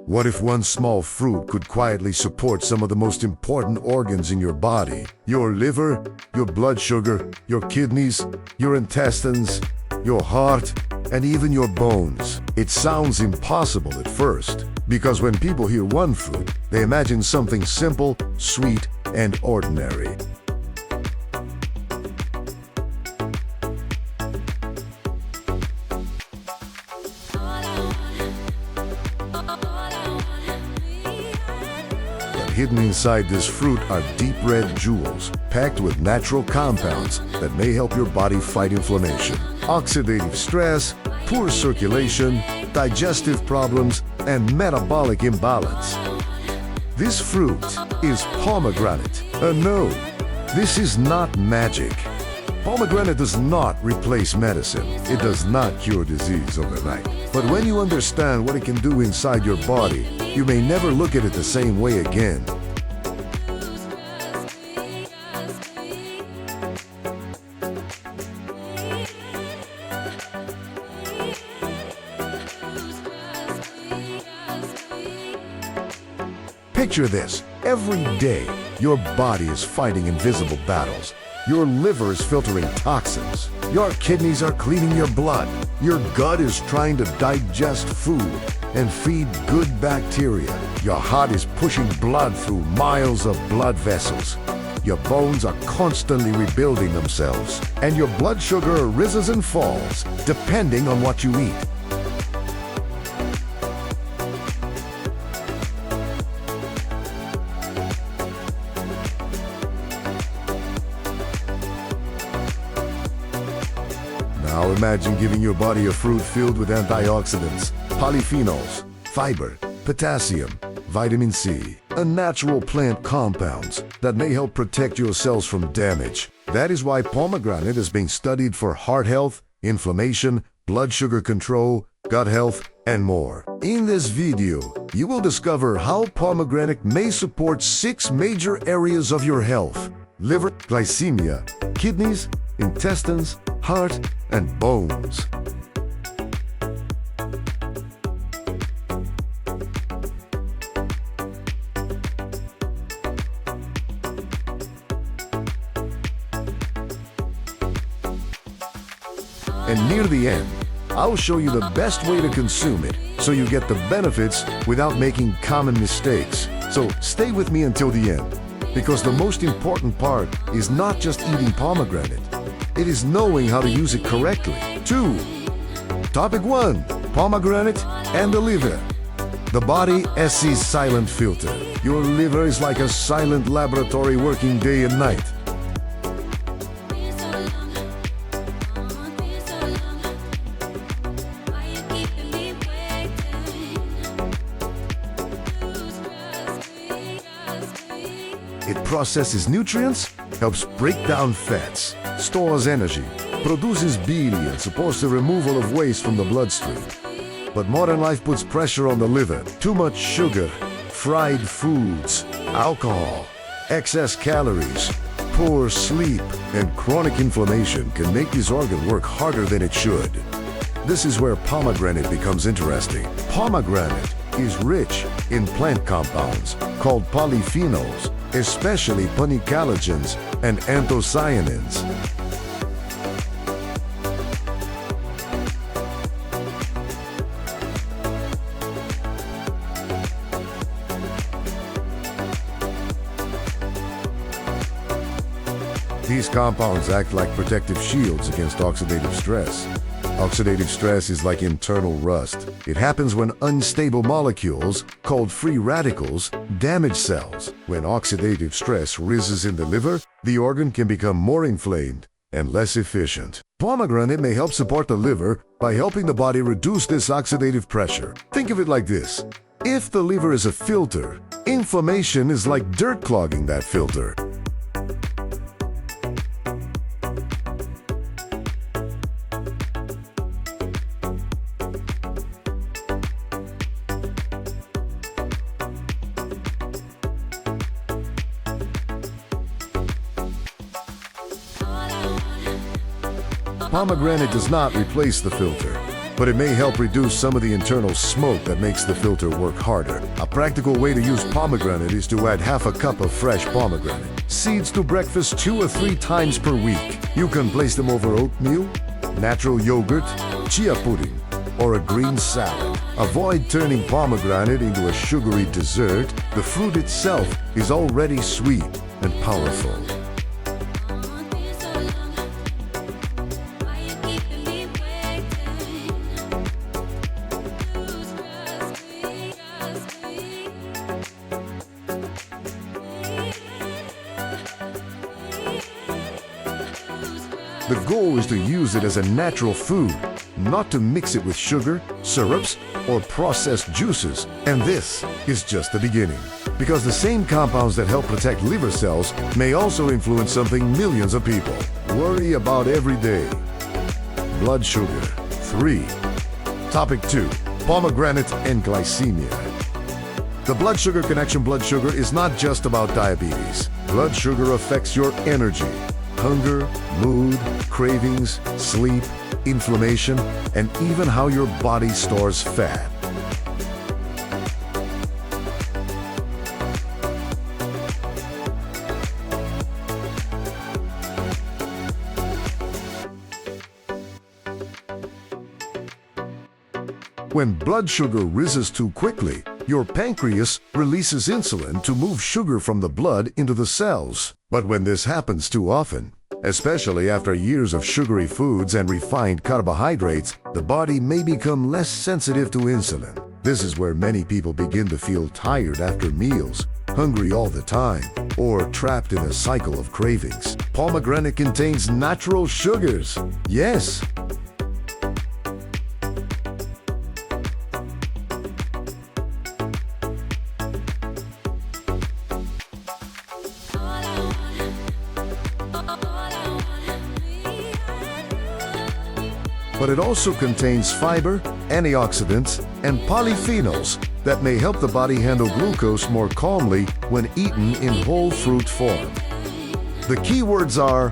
What if one small fruit could quietly support some of the most important organs in your body? Your liver, your blood sugar, your kidneys, your intestines, your heart, and even your bones. It sounds impossible at first, because when people hear one fruit, they imagine something simple, sweet, and ordinary. Hidden inside this fruit are deep red jewels, packed with natural compounds that may help your body fight inflammation, oxidative stress, poor circulation, digestive problems, and metabolic imbalance. This fruit is pomegranate. No, this is not magic. Pomegranate does not replace medicine. It does not cure disease overnight. But when you understand what it can do inside your body, you may never look at it the same way again. Picture this. Every day, your body is fighting invisible battles. Your liver is filtering toxins. Your kidneys are cleaning your blood. Your gut is trying to digest food and feed good bacteria. Your heart is pushing blood through miles of blood vessels. Your bones are constantly rebuilding themselves. And your blood sugar rises and falls, depending on what you eat. Now imagine giving your body a fruit filled with antioxidants, polyphenols, fiber, potassium, vitamin C, and natural plant compounds that may help protect your cells from damage. That is why pomegranate is being studied for heart health, inflammation, blood sugar control, gut health, and more. In this video, you will discover how pomegranate may support 6 major areas of your health: liver, glycemia, kidneys, intestines, heart, and bones. And near the end, I'll show you the best way to consume it so you get the benefits without making common mistakes. So stay with me until the end, because the most important part is not just eating pomegranate. It is knowing how to use it correctly. 2. Topic 1. Pomegranate and the liver. The body is a silent filter. Your liver is like a silent laboratory working day and night. It processes nutrients, helps break down fats, stores energy, produces bile, and supports the removal of waste from the bloodstream. But modern life puts pressure on the liver. Too much sugar, fried foods, alcohol, excess calories, poor sleep, and chronic inflammation can make this organ work harder than it should. This is where pomegranate becomes interesting. Pomegranate is rich in plant compounds called polyphenols, especially polycalogens and anthocyanins. These compounds act like protective shields against oxidative stress. Oxidative stress is like internal rust. It happens when unstable molecules, called free radicals, damage cells. When oxidative stress rises in the liver, the organ can become more inflamed and less efficient. Pomegranate may help support the liver by helping the body reduce this oxidative pressure. Think of it like this. If the liver is a filter, inflammation is like dirt clogging that filter. Pomegranate does not replace the filter. but it may help reduce some of the internal smoke that makes the filter work harder. A practical way to use pomegranate is to add half a cup of fresh pomegranate seeds to breakfast 2 or 3 times per week. You can place them over oatmeal, natural yogurt, chia pudding, or a green salad. Avoid turning pomegranate into a sugary dessert. The fruit itself is already sweet and powerful. The goal is to use it as a natural food, not to mix it with sugar, syrups, or processed juices. And this is just the beginning, because the same compounds that help protect liver cells may also influence something millions of people worry about every day: blood sugar. 3. Topic 2. Pomegranate and glycemia. The blood sugar connection. Blood sugar is not just about diabetes. Blood sugar affects your energy, hunger, mood, cravings, sleep, inflammation, and even how your body stores fat. When blood sugar rises too quickly, your pancreas releases insulin to move sugar from the blood into the cells. But when this happens too often, especially after years of sugary foods and refined carbohydrates, the body may become less sensitive to insulin. This is where many people begin to feel tired after meals, hungry all the time, or trapped in a cycle of cravings. Pomegranate contains natural sugars. Yes, but it also contains fiber, antioxidants, and polyphenols that may help the body handle glucose more calmly when eaten in whole fruit form. The key words are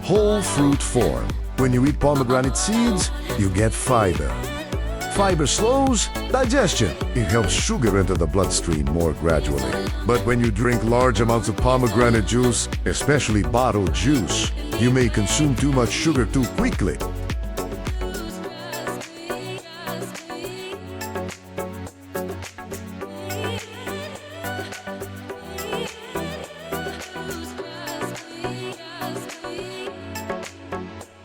whole fruit form. When you eat pomegranate seeds, you get fiber. Fiber slows digestion. It helps sugar enter the bloodstream more gradually. But when you drink large amounts of pomegranate juice, especially bottled juice, you may consume too much sugar too quickly.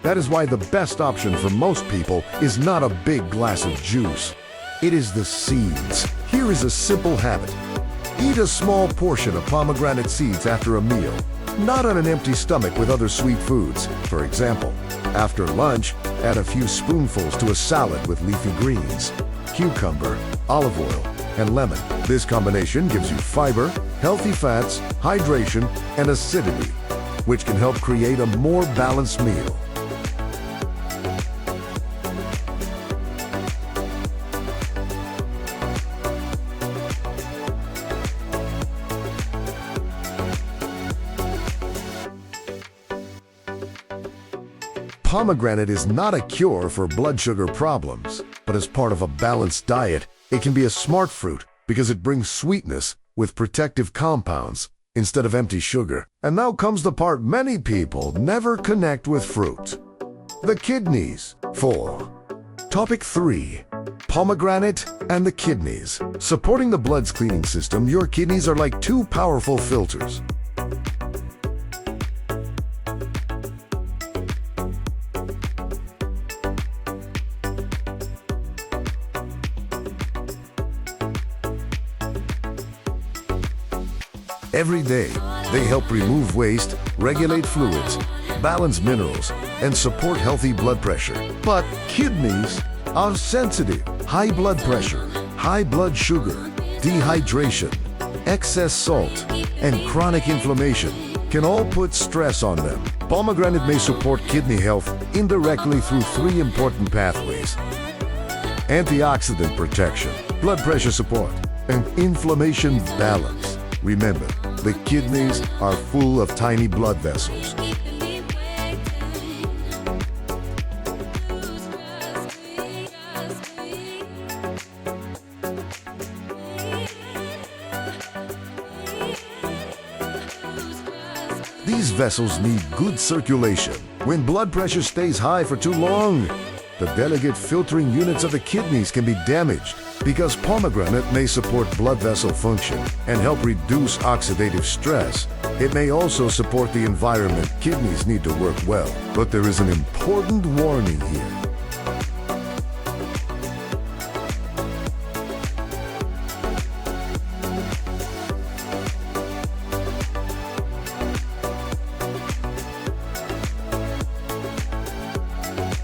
That is why the best option for most people is not a big glass of juice. It is the seeds. Here is a simple habit. Eat a small portion of pomegranate seeds after a meal, not on an empty stomach with other sweet foods. For example, after lunch, add a few spoonfuls to a salad with leafy greens, cucumber, olive oil, and lemon. This combination gives you fiber, healthy fats, hydration, and acidity, which can help create a more balanced meal. Pomegranate is not a cure for blood sugar problems, but as part of a balanced diet, it can be a smart fruit because it brings sweetness with protective compounds instead of empty sugar. And now comes the part many people never connect with fruit: the kidneys. 4. Topic 3. Pomegranate and the kidneys. Supporting the blood's cleaning system, your kidneys are like 2 powerful filters. Every day, they help remove waste, regulate fluids, balance minerals, and support healthy blood pressure. But kidneys are sensitive. High blood pressure, high blood sugar, dehydration, excess salt, and chronic inflammation can all put stress on them. Pomegranate may support kidney health indirectly through 3 important pathways: antioxidant protection, blood pressure support, and inflammation balance. Remember, the kidneys are full of tiny blood vessels. These vessels need good circulation. When blood pressure stays high for too long, the delicate filtering units of the kidneys can be damaged. Because pomegranate may support blood vessel function and help reduce oxidative stress, it may also support the environment kidneys need to work well. But there is an important warning here.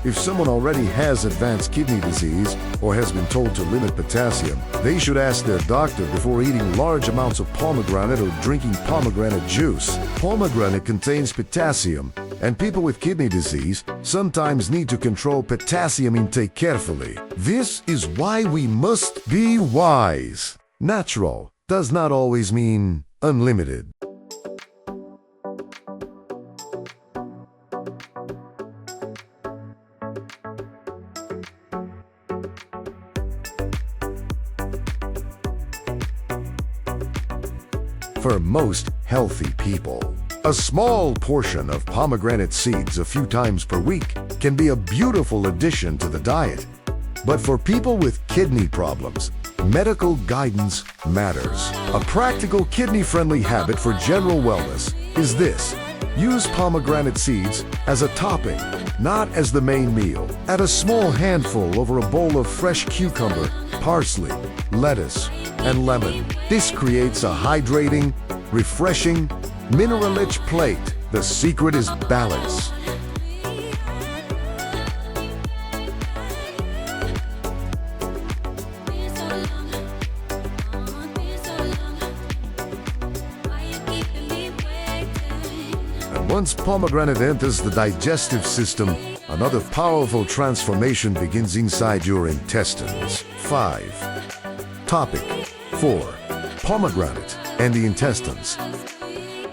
If someone already has advanced kidney disease or has been told to limit potassium, they should ask their doctor before eating large amounts of pomegranate or drinking pomegranate juice. Pomegranate contains potassium, and people with kidney disease sometimes need to control potassium intake carefully. This is why we must be wise. Natural does not always mean unlimited. For most healthy people, a small portion of pomegranate seeds a few times per week can be a beautiful addition to the diet. But for people with kidney problems, medical guidance matters. A practical kidney-friendly habit for general wellness is this: use pomegranate seeds as a topping, not as the main meal. Add a small handful over a bowl of fresh cucumber, parsley, lettuce, and lemon. This creates a hydrating, refreshing, mineral-rich plate. The secret is balance. And once pomegranate enters the digestive system, another powerful transformation begins inside your intestines. 5. Topic 4. Pomegranate and the intestines.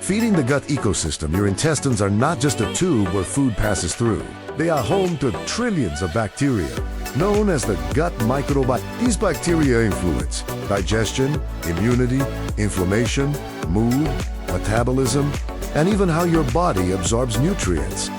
Feeding the gut ecosystem, your intestines are not just a tube where food passes through. They are home to trillions of bacteria, known as the gut microbiota. These bacteria influence digestion, immunity, inflammation, mood, metabolism, and even how your body absorbs nutrients.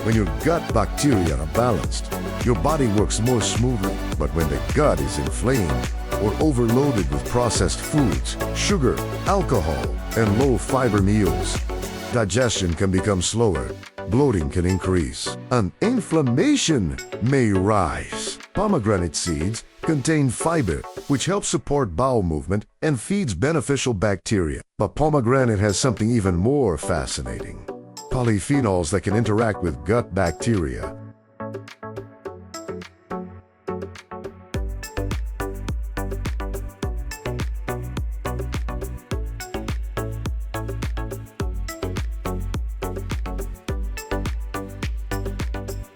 When your gut bacteria are balanced, your body works more smoothly. But when the gut is inflamed or overloaded with processed foods, sugar, alcohol, and low-fiber meals, digestion can become slower, bloating can increase, and inflammation may rise. Pomegranate seeds contain fiber, which helps support bowel movement and feeds beneficial bacteria. But pomegranate has something even more fascinating: polyphenols that can interact with gut bacteria.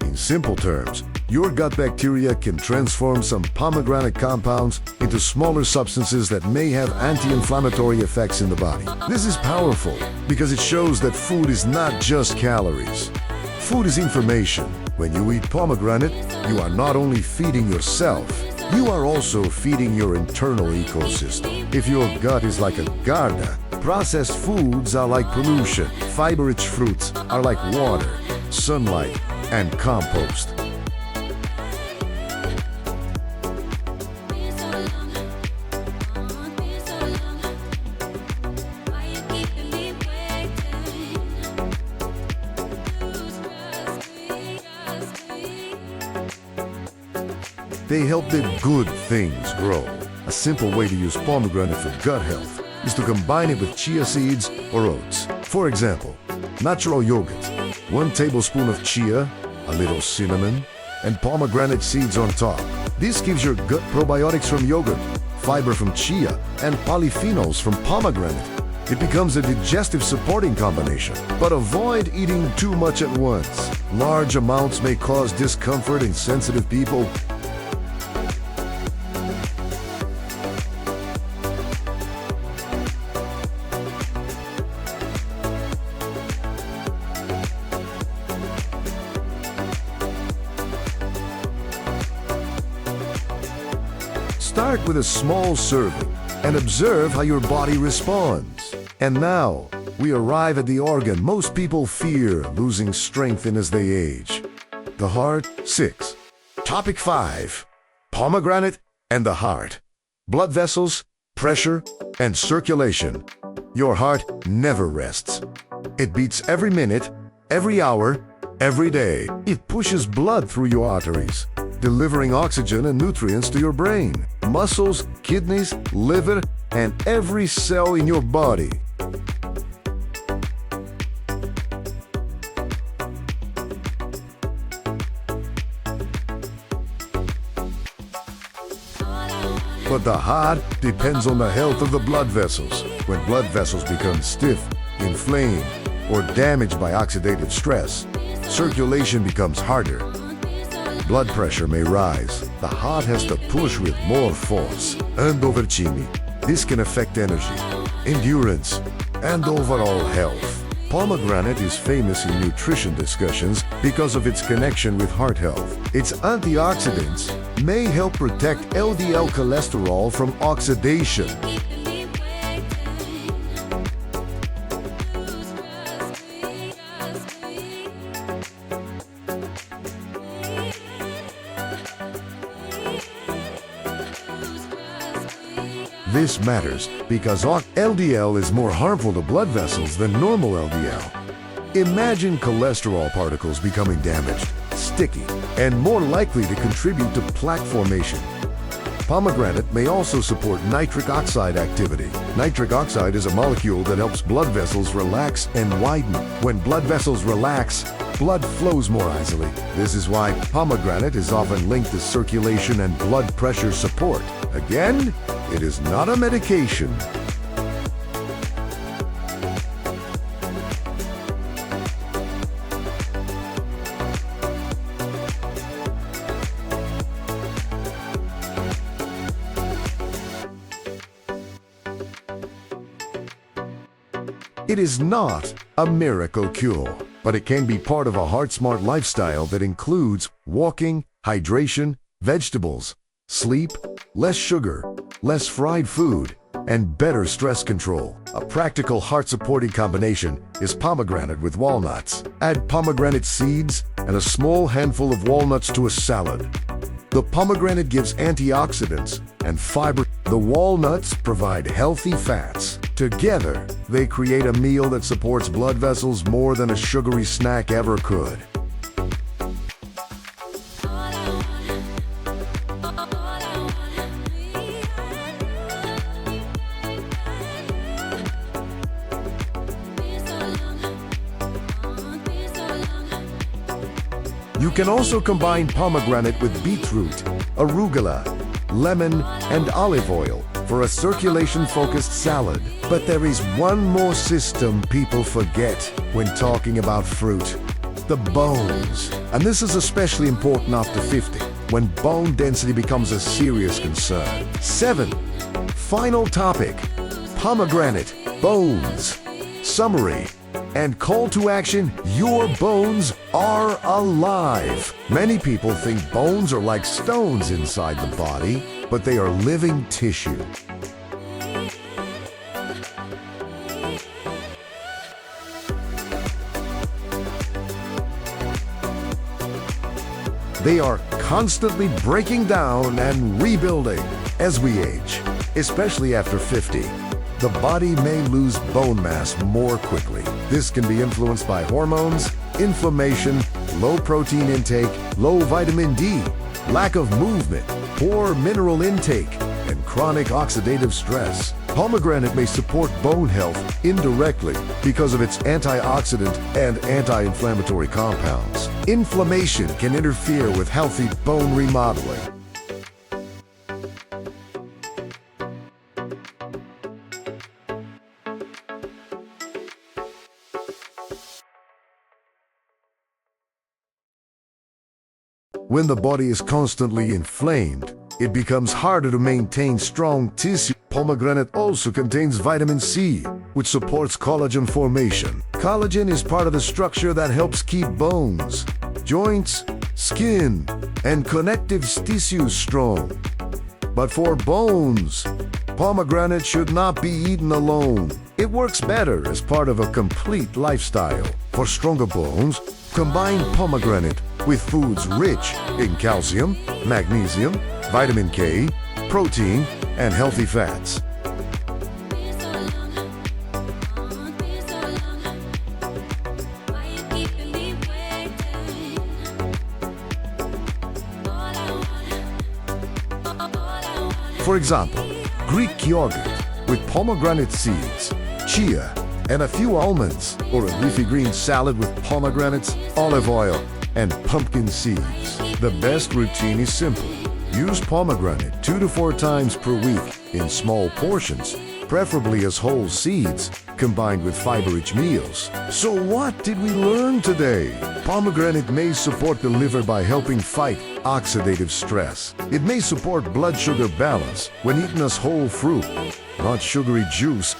In simple terms, your gut bacteria can transform some pomegranate compounds into smaller substances that may have anti-inflammatory effects in the body. This is powerful because it shows that food is not just calories. Food is information. When you eat pomegranate, you are not only feeding yourself, you are also feeding your internal ecosystem. If your gut is like a garden, processed foods are like pollution. Fiber-rich fruits are like water, sunlight, and compost. They help the good things grow. A simple way to use pomegranate for gut health is to combine it with chia seeds or oats. For example, natural yogurt, 1 tablespoon of chia, a little cinnamon, and pomegranate seeds on top. This gives your gut probiotics from yogurt, fiber from chia, and polyphenols from pomegranate. It becomes a digestive supporting combination. But avoid eating too much at once. Large amounts may cause discomfort in sensitive people. Start with a small serving and observe how your body responds. And now, we arrive at the organ most people fear losing strength in as they age. The heart. 6. Topic 5. Pomegranate and the heart. Blood vessels, pressure, and circulation. Your heart never rests. It beats every minute, every hour, every day. It pushes blood through your arteries, delivering oxygen and nutrients to your brain, muscles, kidneys, liver, and every cell in your body. But the heart depends on the health of the blood vessels. When blood vessels become stiff, inflamed, or damaged by oxidative stress, circulation becomes harder. Blood pressure may rise. The heart has to push with more force. And overchini. This can affect energy, endurance, and overall health. Pomegranate is famous in nutrition discussions because of its connection with heart health. Its antioxidants may help protect LDL cholesterol from oxidation. This matters because LDL is more harmful to blood vessels than normal LDL. Imagine cholesterol particles becoming damaged, sticky, and more likely to contribute to plaque formation. Pomegranate may also support nitric oxide activity. Nitric oxide is a molecule that helps blood vessels relax and widen. When blood vessels relax, blood flows more easily. This is why pomegranate is often linked to circulation and blood pressure support. Again, it is not a medication. It is not a miracle cure, but it can be part of a heart-smart lifestyle that includes walking, hydration, vegetables, sleep, less sugar, less fried food, and better stress control. A practical heart-supporting combination is pomegranate with walnuts. Add pomegranate seeds and a small handful of walnuts to a salad. The pomegranate gives antioxidants and fiber. The walnuts provide healthy fats. Together, they create a meal that supports blood vessels more than a sugary snack ever could. You can also combine pomegranate with beetroot, arugula, lemon, and olive oil for a circulation-focused salad. But there is one more system people forget when talking about fruit: the bones. And this is especially important after 50, when bone density becomes a serious concern. 7. Final topic: pomegranate, bones. Summary and call to action: your bones are alive. Many people think bones are like stones inside the body, but they are living tissue. They are constantly breaking down and rebuilding as we age, especially after 50. The body may lose bone mass more quickly. This can be influenced by hormones, inflammation, low protein intake, low vitamin D, lack of movement, poor mineral intake, and chronic oxidative stress. Pomegranate may support bone health indirectly because of its antioxidant and anti-inflammatory compounds. Inflammation can interfere with healthy bone remodeling. When the body is constantly inflamed, it becomes harder to maintain strong tissue. Pomegranate also contains vitamin C, which supports collagen formation. Collagen is part of the structure that helps keep bones, joints, skin, and connective tissues strong. But for bones, pomegranate should not be eaten alone. It works better as part of a complete lifestyle. For stronger bones, combine pomegranate with foods rich in calcium, magnesium, vitamin K, protein, and healthy fats. For example, Greek yogurt with pomegranate seeds, chia, and a few almonds, or a leafy green salad with pomegranates, olive oil, and pumpkin seeds. The best routine is simple. Use pomegranate 2 to 4 times per week in small portions, preferably as whole seeds, combined with fiber-rich meals. So what did we learn today? Pomegranate may support the liver by helping fight oxidative stress. It may support blood sugar balance when eaten as whole fruit, not sugary juice.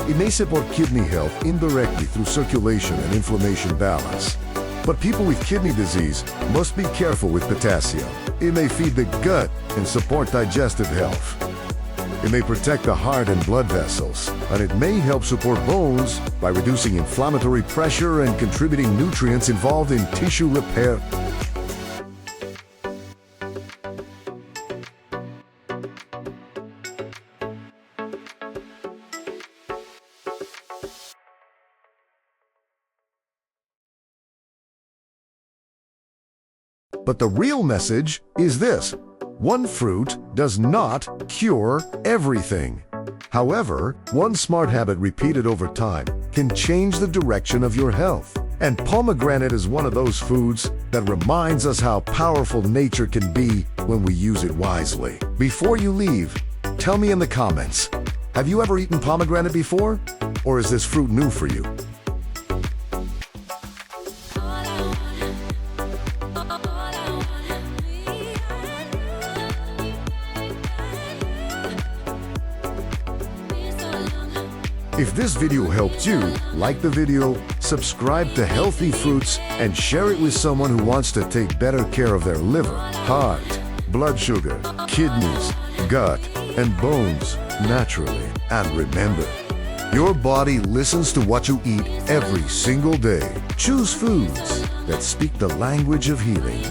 It may support kidney health indirectly through circulation and inflammation balance. But people with kidney disease must be careful with potassium. It may feed the gut and support digestive health. It may protect the heart and blood vessels, and it may help support bones by reducing inflammatory pressure and contributing nutrients involved in tissue repair. But the real message is this: one fruit does not cure everything. However, one smart habit repeated over time can change the direction of your health. And pomegranate is one of those foods that reminds us how powerful nature can be when we use it wisely. Before you leave, tell me in the comments, have you ever eaten pomegranate before? Or is this fruit new for you? If this video helped you, like the video, subscribe to Healthy Fruits, and share it with someone who wants to take better care of their liver, heart, blood sugar, kidneys, gut, and bones naturally. And remember, your body listens to what you eat every single day. Choose foods that speak the language of healing.